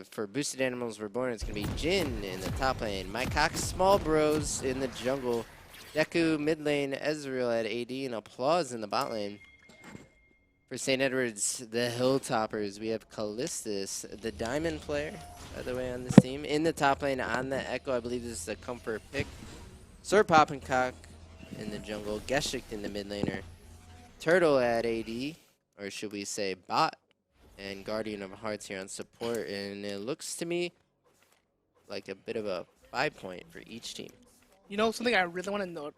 For Boosted Animals Reborn, it's going to be Jin in the top lane, My Cox Small Bros in the jungle, Deku mid lane, Ezreal at AD, and Applause in the bot lane. For St. Edward's, the Hilltoppers, we have Callistus, the Diamond player, by the way, on this team. In the top lane on the Echo, I believe this is a comfort pick. Sir Poppincock in the jungle, Geshikt in the mid laner, Turtle at AD, or should we say bot, and Guardian of Hearts here on support. And it looks to me like a bit of a 5-point for each team. You know, something I really want to note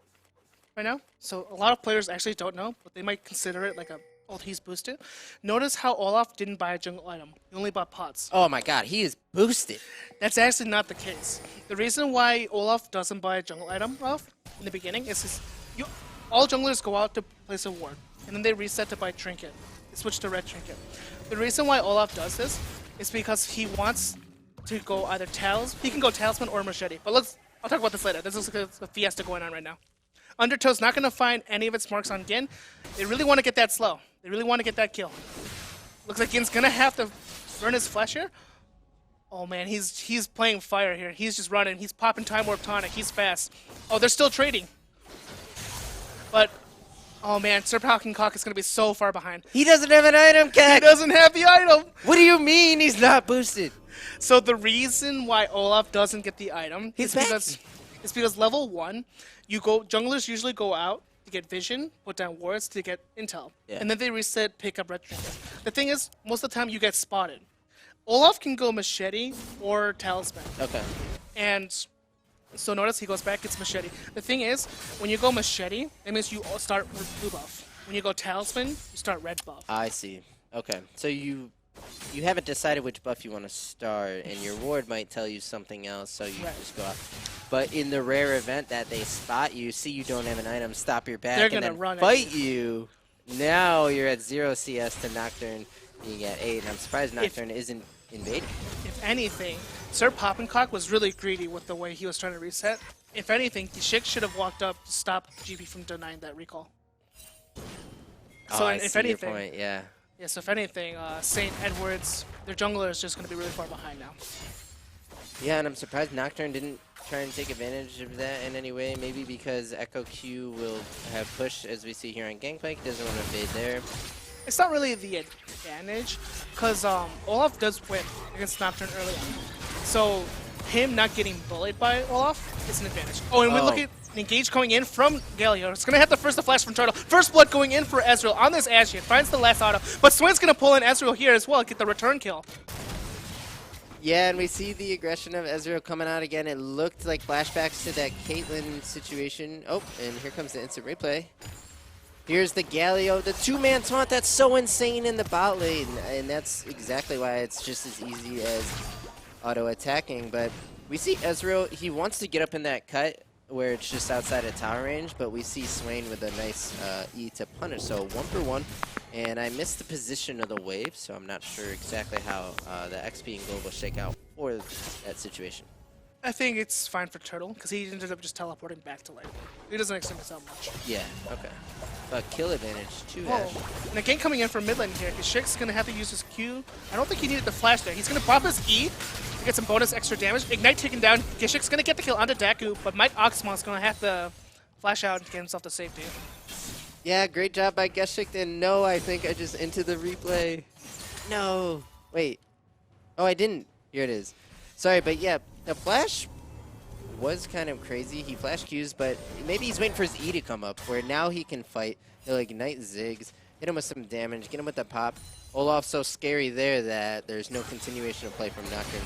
right now? So a lot of players actually don't know, but they might consider it like a, oh, he's boosted. Notice how Olaf didn't buy a jungle item. He only bought pots. Oh my god, he is boosted. That's actually not the case. The reason why Olaf doesn't buy a jungle item, Ralph, in the beginning is all junglers go out to place a ward, and then they reset to buy trinket. They switch to red trinket. The reason why Olaf does this is because he wants to go either he can go talisman or machete. But I'll talk about this later. This is a fiesta going on right now. Undertow's not going to find any of its marks on Gin. They really want to get that slow. They really want to get that kill. Looks like Gin's going to have to burn his flesh here. Oh man, he's playing fire here. He's just running. He's popping Time Warp Tonic. He's fast. Oh, they're still trading. But, oh man, Sir Poppincock is going to be so far behind. He doesn't have an item, Cat. He doesn't have the item. What do you mean he's not boosted? So the reason why Olaf doesn't get the item is because level 1, junglers usually go out to get vision, put down wards to get intel. Yeah. And then they reset, pick up red trinkets. The thing is, most of the time you get spotted. Olaf can go machete or talisman. Okay. And so notice he goes back, gets machete. The thing is, when you go machete, it means you start with blue buff. When you go talisman, you start red buff. I see. Okay. So you haven't decided which buff you want to start, and your ward might tell you something else, so you just go out. But in the rare event that they spot you, see you don't have an item, stop your back, and then fight you, now you're at 0 CS to Nocturne being at 8. And I'm surprised Nocturne isn't invading. If anything, Sir Poppincock was really greedy with the way he was trying to reset. If anything, Geshikt should have walked up to stop GB from denying that recall. So I see your point, yeah. Yeah, so if anything, St. Edward's, their jungler is just going to be really far behind now. Yeah, and I'm surprised Nocturne didn't try and take advantage of that in any way. Maybe because Echo Q will have push, as we see here on Gangplank. Doesn't want to fade there. It's not really the advantage, because Olaf does win against Nocturne early on. So him not getting bullied by Olaf is an advantage. Oh, and we look at engage coming in from Galio. It's going to have the first flash from Turtle. First blood going in for Ezreal on this Ashe. Finds the last auto. But Swain's going to pull in Ezreal here as well, get the return kill. Yeah, and we see the aggression of Ezreal coming out again. It looked like flashbacks to that Caitlyn situation. Oh, and here comes the instant replay. Here's the Galio, the 2-man taunt that's so insane in the bot lane. And that's exactly why it's just as easy as auto-attacking. But we see Ezreal, he wants to get up in that cut where it's just outside of tower range, but we see Swain with a nice E to punish. So 1-for-1, and I missed the position of the wave, so I'm not sure exactly how the XP and global shake out for that situation. I think it's fine for Turtle, because he ended up just teleporting back to lane. He doesn't extend himself much. Yeah, okay. But kill advantage to Ashe. And again coming in from mid lane here, Geshikt's going to have to use his Q. I don't think he needed the flash there. He's going to pop his E to get some bonus extra damage. Ignite taken down. Geshikt's going to get the kill onto Deku, but Mike Oxmon's going to have to flash out and get himself to safety. Yeah, great job by Geshikt, and no, I think I just entered the replay. No. Wait. Oh, I didn't. Here it is. Sorry, but yeah, the flash was kind of crazy. He flash Qs, but maybe he's waiting for his E to come up, where now he can fight. He'll ignite Ziggs, hit him with some damage, get him with the pop. Olaf's so scary there that there's no continuation of play from Nocturne.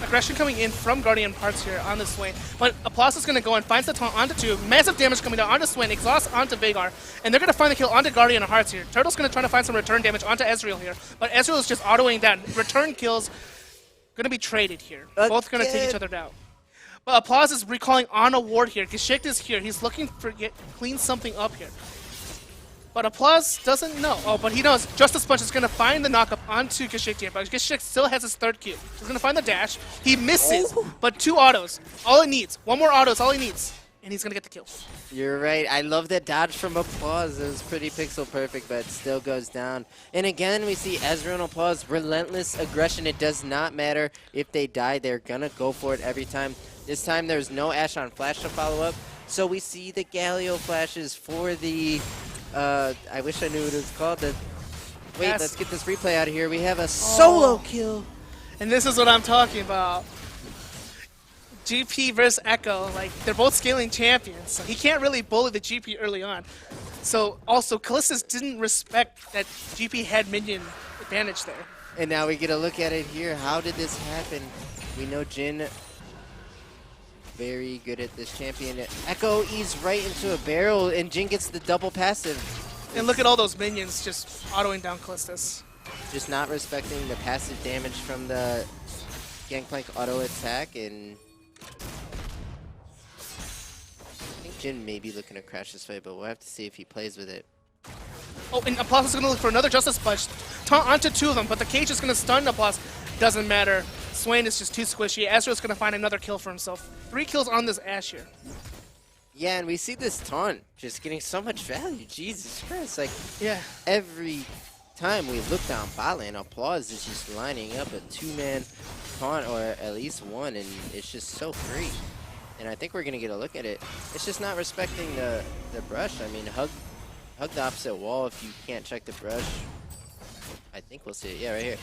Aggression coming in from Guardian Parts here on the Swain, but Applause is going to go and finds the taunt onto 2. Massive damage coming down onto Swain, exhaust onto Veigar, and they're going to find the kill onto Guardian of Hearts here. Turtle's going to try to find some return damage onto Ezreal here, but Ezreal is just autoing down. Return kills going to be traded here. Both going to take each other down. But Applause is recalling on a ward here. Geshikt is here. He's looking for clean something up here. But Applause doesn't know. Oh, but he knows. Justice Punch is going to find the knockup onto Geshikt here. But Geshikt still has his third Q. He's going to find the dash. He misses, but 2 autos. All he needs. 1 more auto is all he needs. and he's gonna get the kill. You're right. I love that dodge from Applause. It was pretty pixel perfect, but it still goes down. And again, we see Ezreal and Applause, relentless aggression. It does not matter if they die. They're going to go for it every time. This time, there's no Ashe on flash to follow up. So we see the Galio flashes for the... I wish I knew what it was called. Wait, Yes. let's get this replay out of here. We have a solo kill. And this is what I'm talking about. GP versus Echo, like, they're both scaling champions, so he can't really bully the GP early on. So, also, Callistus didn't respect that GP had minion advantage there. And now we get a look at it here. How did this happen? We know Jin very good at this champion. Echo ease right into a barrel, and Jin gets the double passive. And look at all those minions just autoing down Callistus. Just not respecting the passive damage from the Gangplank auto attack, and I think Jin may be looking to crash this fight, but we'll have to see if he plays with it. Oh, and Applause is going to look for another Justice Punch. Taunt onto two of them, but the cage is going to stun Applause. Doesn't matter. Swain is just too squishy. Ezreal's going to find another kill for himself. 3 kills on this Ashe here. Yeah, and we see this taunt just getting so much value. Jesus Christ. Like, Yeah. every time we look down bot lane, Applause is just lining up a 2-man taunt, or at least one, and it's just so free. And I think we're going to get a look at it. It's just not respecting the brush. I mean, hug the opposite wall if you can't check the brush. I think we'll see it. Yeah, right here.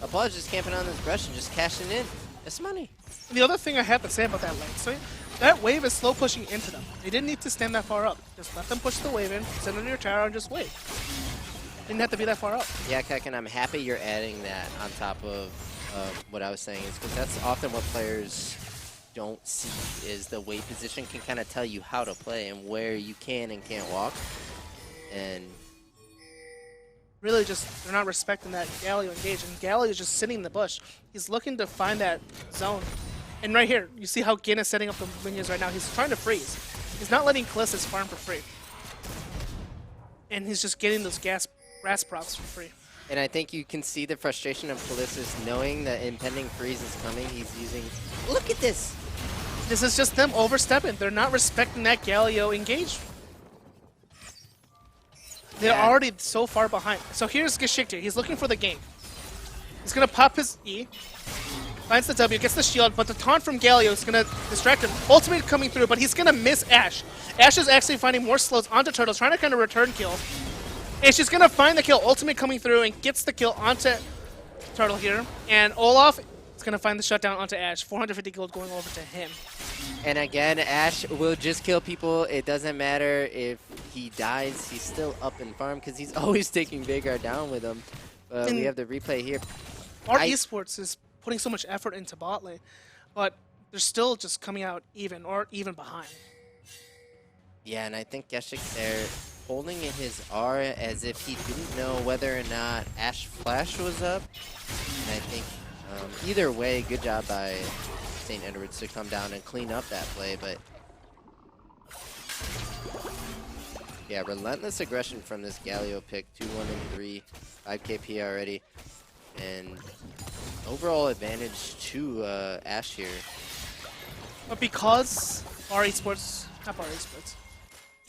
Applause just camping on this brush and just cashing in. It's money. The other thing I have to say about that lane swing, that wave is slow pushing into them. They didn't need to stand that far up. Just let them push the wave in, send it to your tower, and just wait. Didn't have to be that far up. Yeah, Kekin, I'm happy you're adding that on top of what I was saying, is because that's often what players don't see, is the wave position can kind of tell you how to play and where you can and can't walk. And Really just, they're not respecting that Galio engage, and Galio is just sitting in the bush. He's looking to find that zone. And right here, you see how Gin is setting up the minions right now. He's trying to freeze. He's not letting Callistus farm for free. And he's just getting those grass procs for free. And I think you can see the frustration of Callistus knowing that impending freeze is coming. He's using... Look at this! This is just them overstepping. They're not respecting that Galio engage. They're already so far behind. So here's Geschickte. He's looking for the gank. He's going to pop his E. Finds the W, gets the shield, but the taunt from Galio is going to distract him. Ultimate coming through, but he's going to miss Ashe. Ashe is actually finding more slows onto Turtle, trying to kind of return kill. And she's going to find the kill. Ultimate coming through and gets the kill onto Turtle here. And Olaf is going to find the shutdown onto Ashe. 450 gold going over to him. And again, Ashe will just kill people. It doesn't matter if he dies. He's still up in farm because he's always taking Veigar down with him. We have the replay here. Our Esports is putting so much effort into bot lane, but they're still just coming out even or even behind. Yeah, and I think Geschick there holding in his R as if he didn't know whether or not Ashe Flash was up. And I think either way, good job by St. Edwards to come down and clean up that play, but yeah, relentless aggression from this Galio pick. 2-1 and 3, 5k P already, and overall advantage to Ashe here. But because our Esports, not our Esports,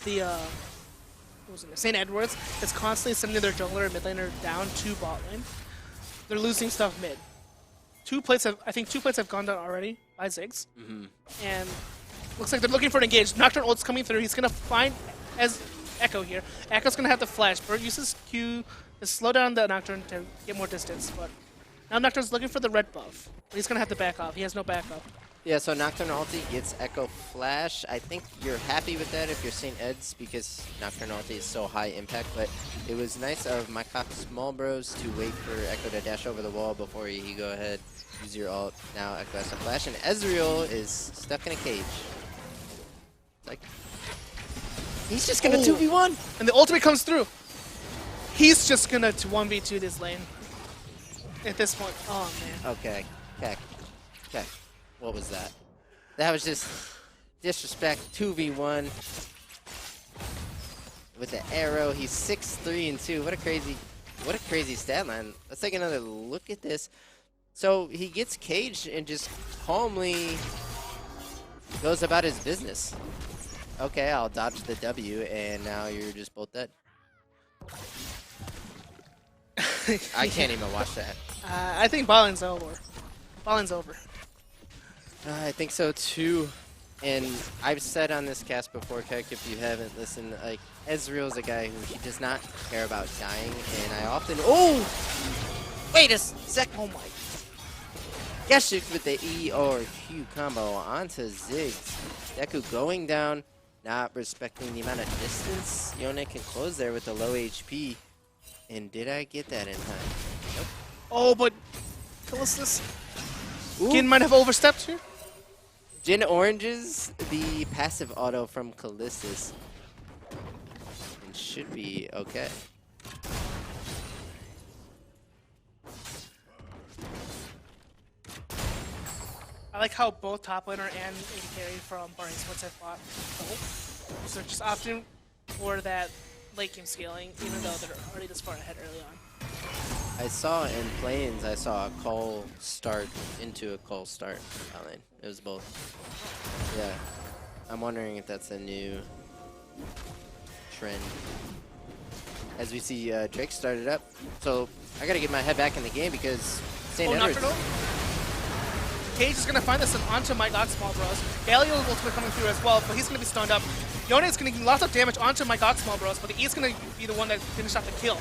the what was it, St. Edwards is constantly sending their jungler and mid laner down to bot lane, they're losing stuff mid. I think two plates have gone down already by Ziggs. And looks like they're looking for an engage. Nocturne ult's coming through. He's going to find as Echo here. Echo's going to have the flash. Bird uses Q to slow down the Nocturne to get more distance. But now Nocturne's looking for the red buff. But he's going to have to back off. He has no backup. Yeah, so Nocturne ulti gets Echo Flash. I think you're happy with that if you're St. Ed's because Nocturne ulti is so high impact, but it was nice of my cock small bros to wait for Echo to dash over the wall before you go ahead, use your ult. Now Echo has a flash, and Ezreal is stuck in a cage. Like, he's just gonna 2v1! And the ultimate comes through. He's just going to 1v2 this lane at this point. Oh, man. Okay, okay. What was that? That was just disrespect. 2v1 with the arrow. He's 6-3 and 2. What a crazy stat line. Let's take another look at this. So he gets caged and just calmly goes about his business. Okay, I'll dodge the W, and now you're just both dead. I can't even watch that. I think balling's over. Balling's over. I think so too. And I've said on this cast before, Keck, if you haven't listened, like, Ezreal's a guy who he does not care about dying, and I often— oh! Wait a sec! Oh my. Geshik with the E or Q combo onto Ziggs. Deku going down, not respecting the amount of distance. Yone can close there with the low HP. And did I get that in time? Nope. Oh, but Callistus. Gin might have overstepped here. Jin oranges the passive auto from Callistus. And should be okay. I like how both top laner and AD carry from Barney Splits have bought both. So just opting for that late game scaling, even though they're already this far ahead early on. I saw in Plains, I saw a call start into a call start. It was both. Yeah. I'm wondering if that's a new trend. As we see Drake started up. So I gotta get my head back in the game because St. Edward's— Cage is going to find this onto my Gox Small Bros. Galio will be coming through as well, but he's going to be stunned up. Yone is going to get lots of damage onto my Gox Small Bros, but the E is going to be the one that finished off the kill.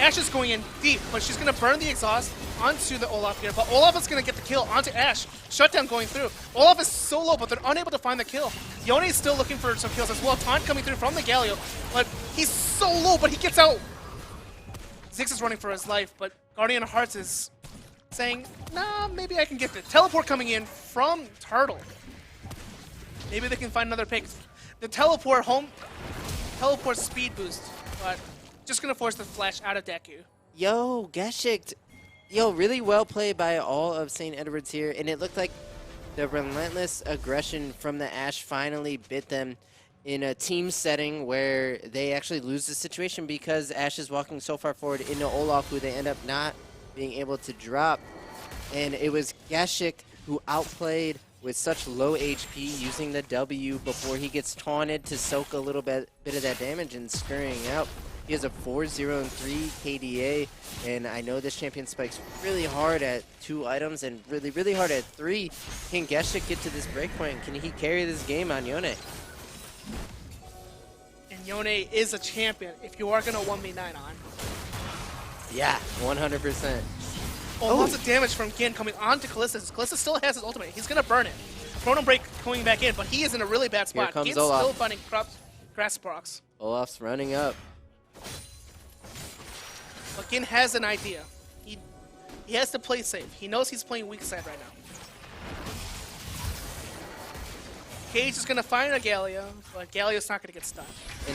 Ashe is going in deep, but she's going to burn the exhaust onto the Olaf here, but Olaf is going to get the kill onto Ashe. Shutdown going through. Olaf is so low, but they're unable to find the kill. Yone is still looking for some kills as well. Taunt coming through from the Galio, but he's so low, but he gets out. Ziggs is running for his life, but Guardian of Hearts is saying, nah, maybe I can get the teleport coming in from Turtle. Maybe they can find another pick. The teleport speed boost, but just gonna force the flash out of Deku. Yo, Geshik. Yo, really well played by all of St. Edward's here, and it looked like the relentless aggression from the Ashe finally bit them in a team setting where they actually lose the situation because Ashe is walking so far forward into Olaf, who they end up not being able to drop. And it was Geshik who outplayed with such low HP using the W before he gets taunted to soak a little bit of that damage and scurrying out. He has a 4-0-3 KDA, and I know this champion spikes really hard at 2 items and really, really hard at 3. Can Geshik get to this breakpoint? Can he carry this game on Yone? And Yone is a champion if you are going to 1v9 on. Yeah, 100%. Oh, lots of damage from Gin coming onto Callistus. Callistus still has his ultimate. He's going to burn it. Chrono Break coming back in, but he is in a really bad spot. Here comes Gin's Olaf. still finding grass procs. Olaf's running up. But Gin has an idea. He has to play safe. He knows he's playing weak side right now. Cage is going to find a Galio, but Galio's not going to get stunned.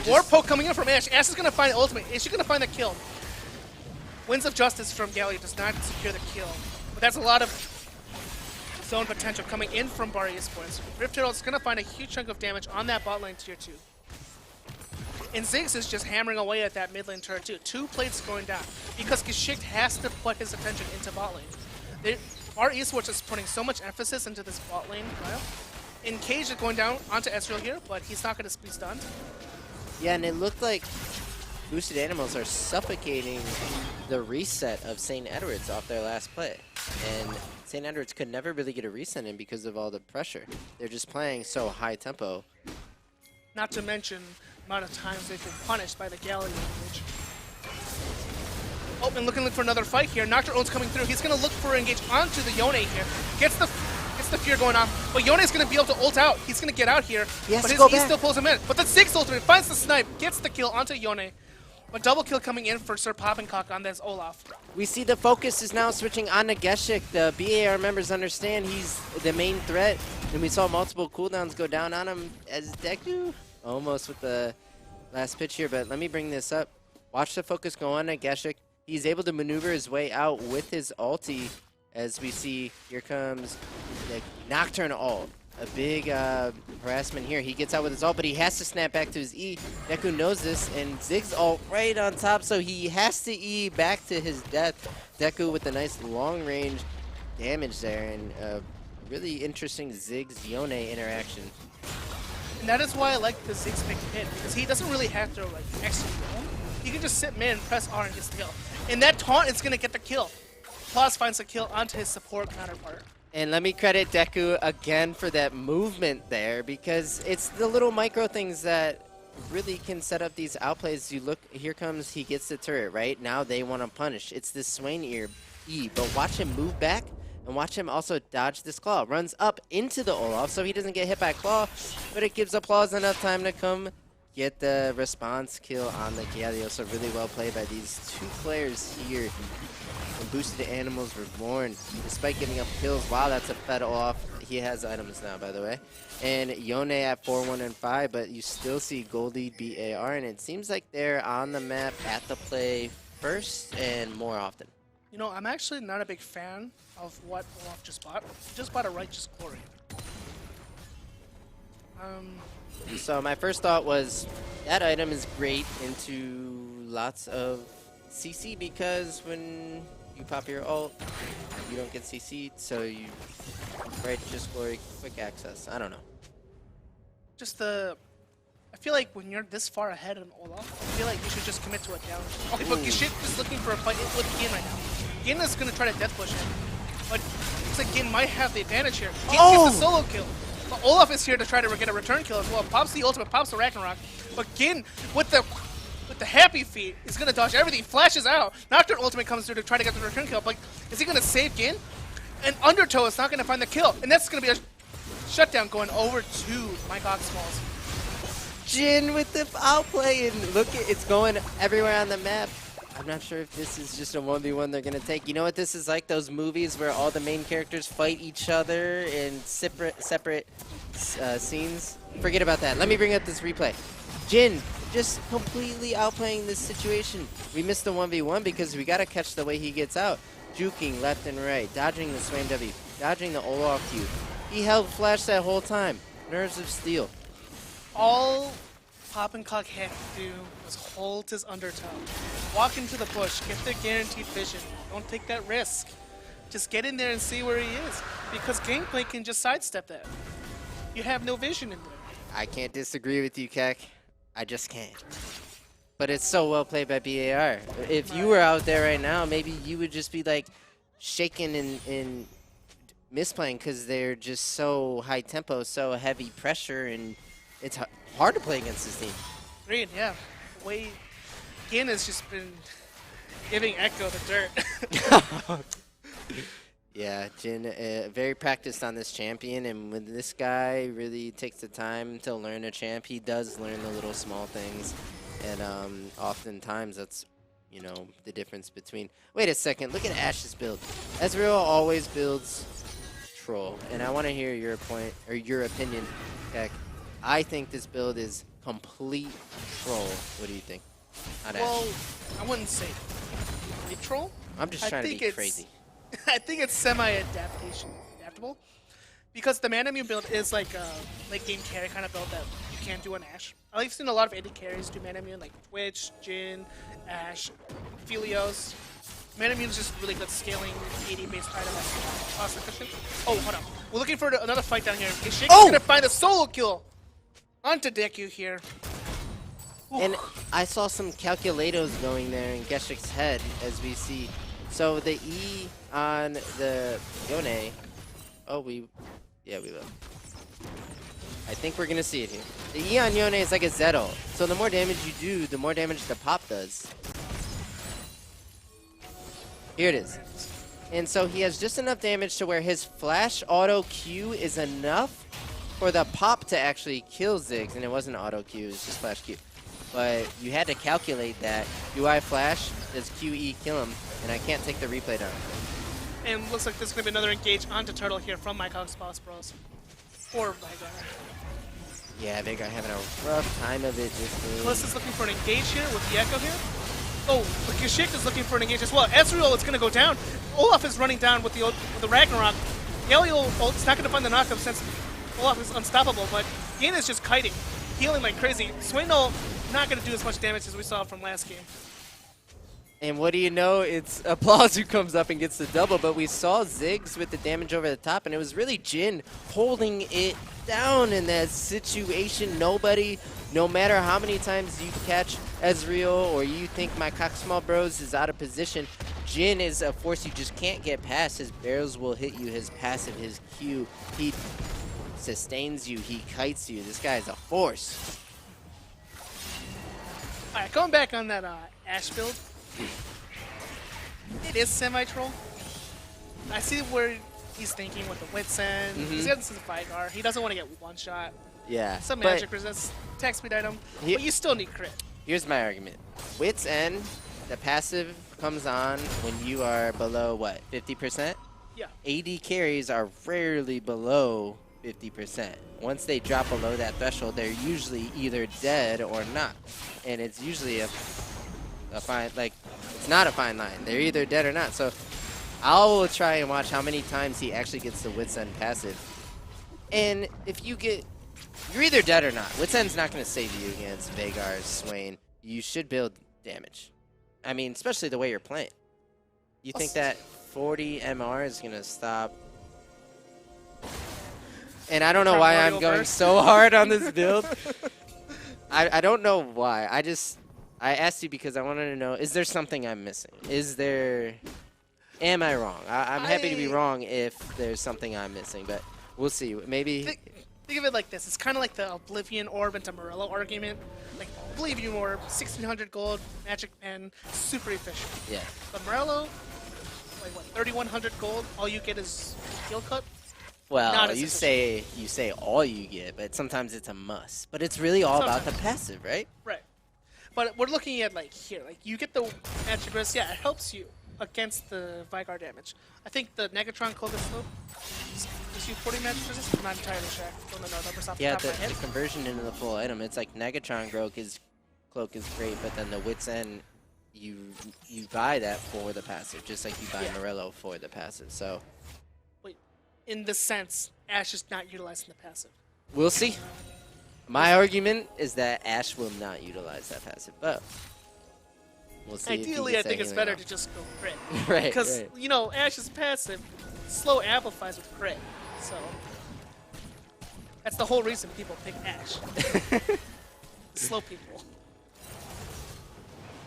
War poke coming in from Ashe. Ashe is going to find the ultimate. Is she going to find the kill? Winds of Justice from Galio does not secure the kill. But that's a lot of zone potential coming in from Bar Esports. Rift Herald is going to find a huge chunk of damage on that bot lane tier 2. And Ziggs is just hammering away at that mid lane turret too. 2 plates going down. Because Geschikt has to put his attention into bot lane. Bar Esports is putting so much emphasis into this bot lane trial. And Cage is going down onto Ezreal here, but he's not going to be stunned. Yeah, and it looked like Boosted Animals are suffocating the reset of St. Edward's off their last play. And St. Edward's could never really get a reset in because of all the pressure. They're just playing so high tempo. Not to mention the amount of times they've been punished by the Galio engage. Oh, and looking for another fight here. Nocturne's coming through. He's going to look for engage onto the Yone here. Gets the fear going on. But Yone's going to be able to ult out. He's going to get out here. But his E still pulls him in. But the Ziggs ultimate finds the snipe. Gets the kill onto Yone. But double kill coming in for Sir Poppincock on this Olaf. We see the focus is now switching on to Geshik. The BAR members understand he's the main threat. And we saw multiple cooldowns go down on him as Deku almost with the last pitch here. But let me bring this up. Watch the focus go on to Geshik. He's able to maneuver his way out with his ulti. As we see, here comes the Nocturne ult. A big harassment here. He gets out with his ult, but he has to snap back to his E. Deku knows this, and Ziggs ult right on top, so he has to E back to his death. Deku with a nice long-range damage there, and a really interesting Ziggs-Yone interaction. And that is why I like the Ziggs pick mid, because he doesn't really have to like execute roam. He can just sit mid and press R and gets the kill. And that taunt is gonna get the kill. Plus finds the kill onto his support counterpart. And let me credit Deku again for that movement there, because it's the little micro things that really can set up these outplays. You look, here comes, he gets the turret, right? Now they want to punish. It's this Swain E, but watch him move back and watch him also dodge this claw. Runs up into the Olaf so he doesn't get hit by claw, but it gives Applause enough time to come get the response kill on the Galio. So really well played by these two players here. And Boosted Animals Reborn, despite giving up kills. Wow, that's a fed off. He has items now, by the way. And Yone at 4-1 and 5, but you still see Goldie BAR, and it seems like they're on the map at the play first and more often. You know, I'm actually not a big fan of what Olaf just bought. He just bought a Righteous Glory. So my first thought was that item is great into lots of CC, because when you pop your ult, you don't get CC'd, so you Righteous Glory, quick access. I don't know. I feel like when you're this far ahead in Olaf, I feel like you should just commit to a down. Okay, but Gishit is looking for a fight with Gin right now. Gin is gonna try to death push him, but looks like Gin might have the advantage here. Gin gets the solo kill. But Olaf is here to try to get a return kill as well. Pops the ultimate, pops the Ragnarok, but Gin with the happy feet is gonna dodge everything. Flashes out. Nocturne ultimate comes through to try to get the return kill. But is he gonna save Gin? And Undertow is not gonna find the kill, and that's gonna be a shutdown going over to Mike Oxmalls. Jin with the outplay, and look, it's going everywhere on the map. I'm not sure if this is just a 1v1 they're going to take. You know what this is like? Those movies where all the main characters fight each other in separate scenes? Forget about that. Let me bring up this replay. Jin just completely outplaying this situation. We missed the 1v1 because we got to catch the way he gets out. Juking left and right, dodging the Swain W, dodging the Olaf Q. He held flash that whole time. Nerves of steel. All Poppincock had to do was hold his Undertow. Walk into the bush, get the guaranteed vision. Don't take that risk. Just get in there and see where he is. Because gameplay can just sidestep that. You have no vision in there. I can't disagree with you, Keck. I just can't. But it's so well played by BAR. If you were out there right now, maybe you would just be like shaking and misplaying, because they're just so high tempo, so heavy pressure, and it's hard to play against this team. Agreed, yeah. The way Gin has just been giving Echo the dirt. Yeah, Jin very practiced on this champion, and when this guy really takes the time to learn a champ, he does learn the little small things, and oftentimes that's, you know, the difference between. Wait a second, look at Ash's build. Ezreal always builds troll, and I want to hear your point or your opinion, Keck. I think this build is complete troll. What do you think? Well, I wouldn't say complete troll. I'm just trying to be crazy. I think it's adaptable, because the Manamune build is like a late game carry kind of build that you can't do on Ashe. I've seen a lot of AD carries do Manamune, like Twitch, Jin, Ashe, Philios. Manamune is just really good scaling AD-based item. Cost efficient. Oh, hold on. We're looking for another fight down here. Shake's gonna find a solo kill onto Deku here. Ooh. And I saw some calculatos going there in Geshik's head, as we see. So the E on the Yone. Oh, yeah, we will. I think we're gonna see it here. The E on Yone is like a Zetto. So the more damage you do, the more damage the pop does. Here it is. And so he has just enough damage to where his flash auto Q is enough for the pop to actually kill Ziggs. And it wasn't auto Q, it was just flash Q. But you had to calculate that. Do I flash? Does QE kill him? And I can't take the replay down. And looks like there's going to be another engage onto Turtle here from my Cox Boss Bros. Or Veigar. Yeah, Veigar having a rough time of it this game. Plus is looking for an engage here with the Echo here. Oh, but Gashik is looking for an engage as well. Ezreal is going to go down. Olaf is running down with the Ragnarok. Galio is not going to find the knockup since Olaf is unstoppable, but Gin is just kiting, healing like crazy. Swindle not going to do as much damage as we saw from last game. And what do you know? It's Applause who comes up and gets the double, but we saw Ziggs with the damage over the top, and it was really Jin holding it down in that situation. Nobody, no matter how many times you catch Ezreal or you think my cock small bros is out of position, Jin is a force you just can't get past. His barrels will hit you, his passive, his Q, he sustains you, he kites you. This guy is a force. All right, going back on that Ashe build. It is semi-troll. I see where he's thinking with the Witsend. He's got this Vigar. He doesn't want to get one shot. Yeah. Some magic resist, attack speed item, but you still need crit. Here's my argument. Wits End, the passive comes on when you are below, what, 50%? Yeah. AD carries are rarely below 50%. Once they drop below that threshold, they're usually either dead or not. And it's usually a fine, like, it's not a fine line. They're either dead or not. So I'll try and watch how many times he actually gets the Wits End passive. And if you get, you're either dead or not. Wits End's not going to save you against Veigar's Swain. You should build damage. I mean, especially the way you're playing. You think that 40 MR is going to stop? And I don't know why I'm going so hard on this build. I don't know why. I asked you because I wanted to know, is there something I'm missing? Am I wrong? I'm happy to be wrong if there's something I'm missing, but we'll see. Maybe. Think of it like this. It's kind of like the Oblivion Orb into Morello argument. Like, Oblivion Orb, 1,600 gold, magic pen, super efficient. Yeah. But Morello, like what, 3,100 gold, all you get is heal cut? Well, you say all you get, but sometimes it's a must. But it's really all about the passive, right? Right. But we're looking at, like, here. Like, you get the magic resist. Yeah, it helps you against the Vigar damage. I think the Negatron Cloak Slope gives you 40 magic resist. I'm not entirely sure. I don't know the numbers off the top of my head. The conversion into the full item. It's like Negatron Cloak is great, but then the Wits End, you buy that for the passive, just like you buy Morello for the passive. So, wait, in the sense, Ashe is not utilizing the passive. We'll see. My argument is that Ashe will not utilize that passive, but we'll see. Ideally, I think it's better to just go crit. Right. Because, you know, Ashe's passive slow amplifies with crit. So, that's the whole reason people pick Ashe. Slow people.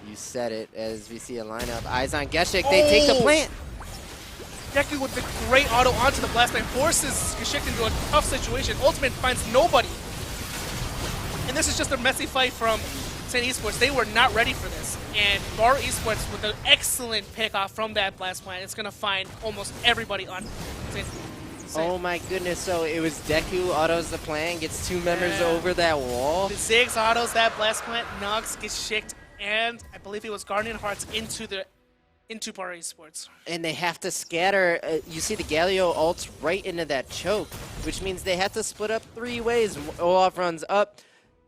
You said it as we see a lineup. Eyes on Geshik. They take the plant. Deku with the great auto onto the blast man forces Geshik into a tough situation. Ultimate finds nobody. And this is just a messy fight from St. Esports. They were not ready for this. And Bar Esports, with an excellent pickoff from that blast plant, it's going to find almost everybody on St. Oh my goodness, so it was Deku autos the plant, gets two members over that wall. The Ziggs autos that blast plant, Nux gets shicked, and I believe it was Guardian Hearts into Bar Esports. And they have to scatter. You see the Galio ults right into that choke, which means they have to split up three ways. Olaf runs up.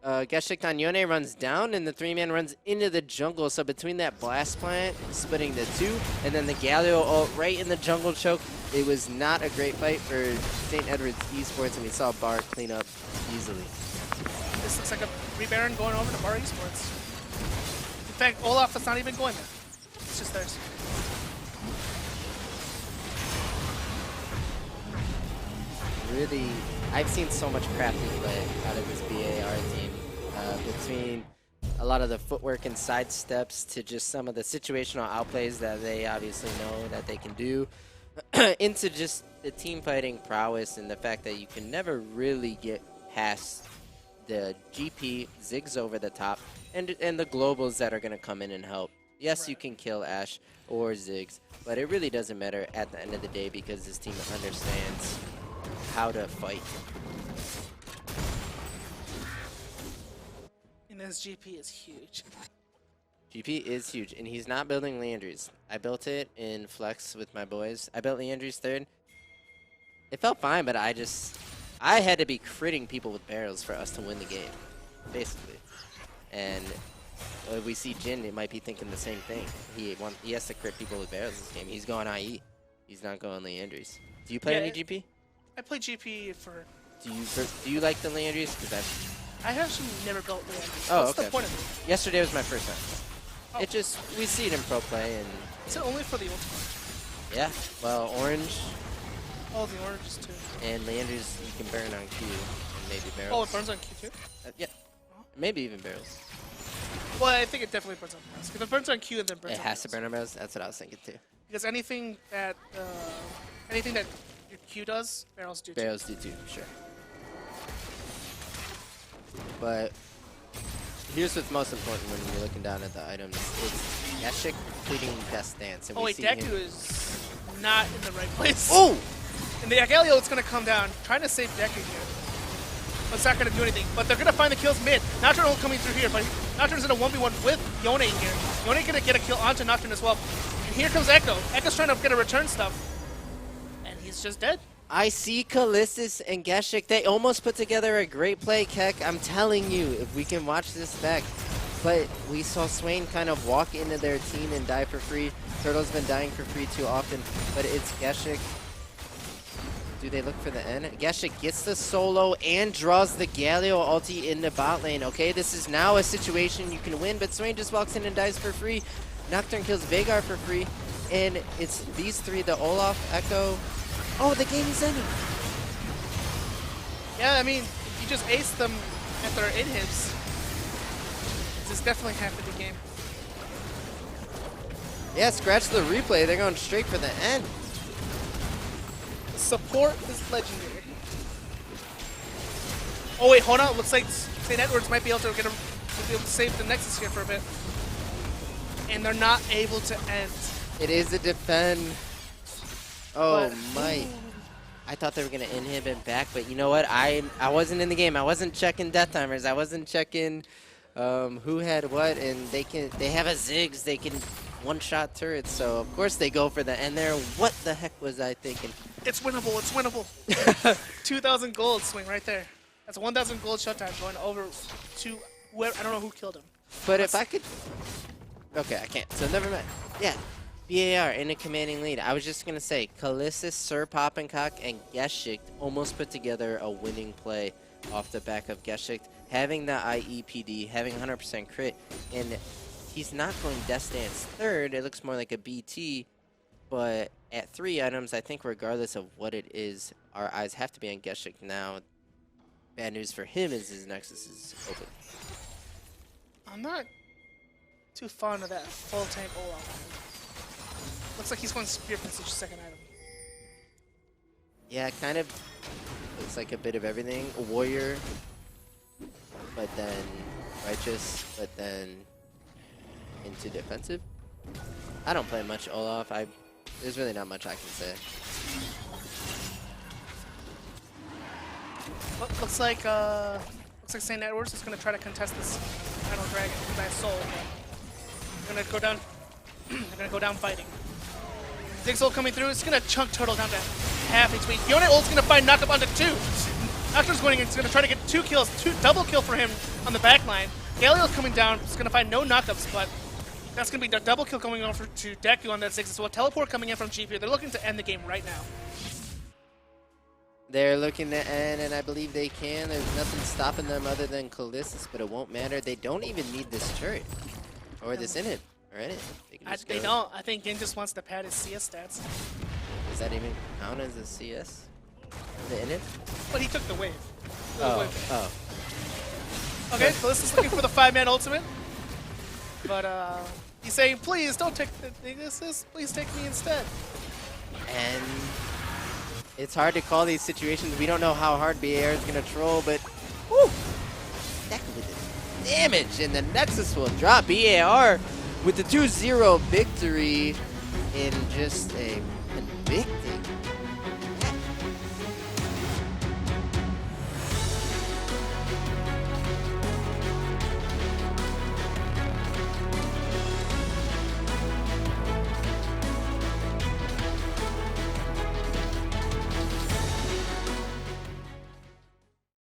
Geshik on Yone runs down, and the three-man runs into the jungle. So between that blast plant, splitting the two, and then the Galio ult right in the jungle choke, it was not a great fight for St. Edward's Esports, and we saw Bar clean up easily. This looks like a Baron going over to Bar Esports. In fact, Olaf is not even going there. It's just theirs. Really, I've seen so much crafty play out of this BAR team. Between a lot of the footwork and side steps to just some of the situational outplays that they obviously know that they can do, into just the team fighting prowess and the fact that you can never really get past the GP, Ziggs over the top, and the globals that are going to come in and help. Yes, you can kill Ashe or Ziggs, but it really doesn't matter at the end of the day because this team understands how to fight. And this GP is huge. GP is huge, and he's not building Landry's. I built it in Flex with my boys. I built Landry's third. It felt fine, but I had to be critting people with barrels for us to win the game, basically. And we see Jin, it might be thinking the same thing. He has to crit people with barrels this game. He's going IE. He's not going Landry's. Do you play any GP? I play GP for... Do you like the Landry's? Because I actually never built Landry's. Oh, What's the point of it? Yesterday was my first time. It just, we see it in pro play, and Is it only for the ultimate? yeah, well, Orange Oh, the oranges too. and Leander's, you can burn on Q, and maybe Oh, barrels. it burns on Q too? Yeah, maybe even barrels. Well, I think it definitely burns on barrels. If it burns on Q and then burns It on has to barrels. burn on barrels, that's what I was thinking too. Because anything that your Q does, barrels do too. Barrels do too, sure. But here's what's most important when you're looking down at the items. It's Yashik completing Death Dance. And Oh we wait, see Deku him. is not in the right place. Oh! And the Galio is going to come down, trying to save Deku here. But it's not going to do anything. But they're going to find the kills mid. Nocturne coming through here, but Nocturne's in a 1v1 with Yone here. Yone going to get a kill onto Nocturne as well. And here comes Echo. Echo's trying to get a return stuff. And he's just dead. I see Callistus and Geshik. They almost put together a great play, Keck. I'm telling you, if we can watch this back. But we saw Swain kind of walk into their team and die for free. Turtle's been dying for free too often, but it's Geshik. Do they look for the end? Geshik gets the solo and draws the Galio ulti in the bot lane. Okay, this is now a situation you can win, but Swain just walks in and dies for free. Nocturne kills Veigar for free, and it's these three, the Olaf, Echo. Oh, the game is ending. Yeah, I mean, if you just ace them at their inhibs, this is definitely half of the game. Yeah, scratch the replay. They're going straight for the end. Support is legendary. Oh wait, hold on. Looks like St. Edwards might be able to save the Nexus here for a bit. And they're not able to end. It is a defend. Oh But- my. I thought they were going to inhib him back, but you know what? I wasn't in the game. I wasn't checking death timers. I wasn't checking who had what, and they have a Ziggs. They can one-shot turrets, so of course they go for the end there. What the heck was I thinking? It's winnable. It's winnable. 2,000 gold swing right there. That's 1,000 gold shutdown going over to whoever. I don't know who killed him. But if I could... Okay, I can't. So never mind. Yeah. BAR in a commanding lead. I was just going to say, Callistus, Sir Poppincock, and Geshik almost put together a winning play off the back of Geshik. Having the IEPD, having 100% crit, and he's not going Death Dance third. It looks more like a BT, but at 3 items, I think regardless of what it is, our eyes have to be on Geshik now. Bad news for him is his Nexus is open. I'm not too fond of that full tank Olaf. Looks like he's going Spear Passage second item. Yeah, kind of looks like a bit of everything. A warrior, but then righteous, but then into defensive. I don't play much Olaf. There's really not much I can say. Looks like St. Edwards is going to try to contest this Final Dragon by a soul. They're going to go down. They're going to go down fighting. Ziggs ult coming through. It's going to chunk Turtle down to half HP. Yone ult's going to find knock up onto 2. Nocturne's going in. It's going to try to get 2 kills. Double kill for him on the back line. Galio's coming down. It's going to find no knockups, but that's going to be the double kill coming over to Deku on that Ziggs as well. Teleport coming in from GP. They're looking to end the game right now. They're looking to end, and I believe they can. There's nothing stopping them other than Callistus, but it won't matter. They don't even need this turret or this inhib or anything. They can just They go. don't. I think Gin just wants to pad his CS stats. Does that even count as a CS? The inhib? But he took the wave. Oh, oh. Okay, so this is looking for the 5-man ultimate. But he's saying, please don't take please take me instead. And it's hard to call these situations. We don't know how hard BAR is going to troll, but whew, that could be the damage. And the Nexus will drop BAR with the 2-0 victory in just a convicting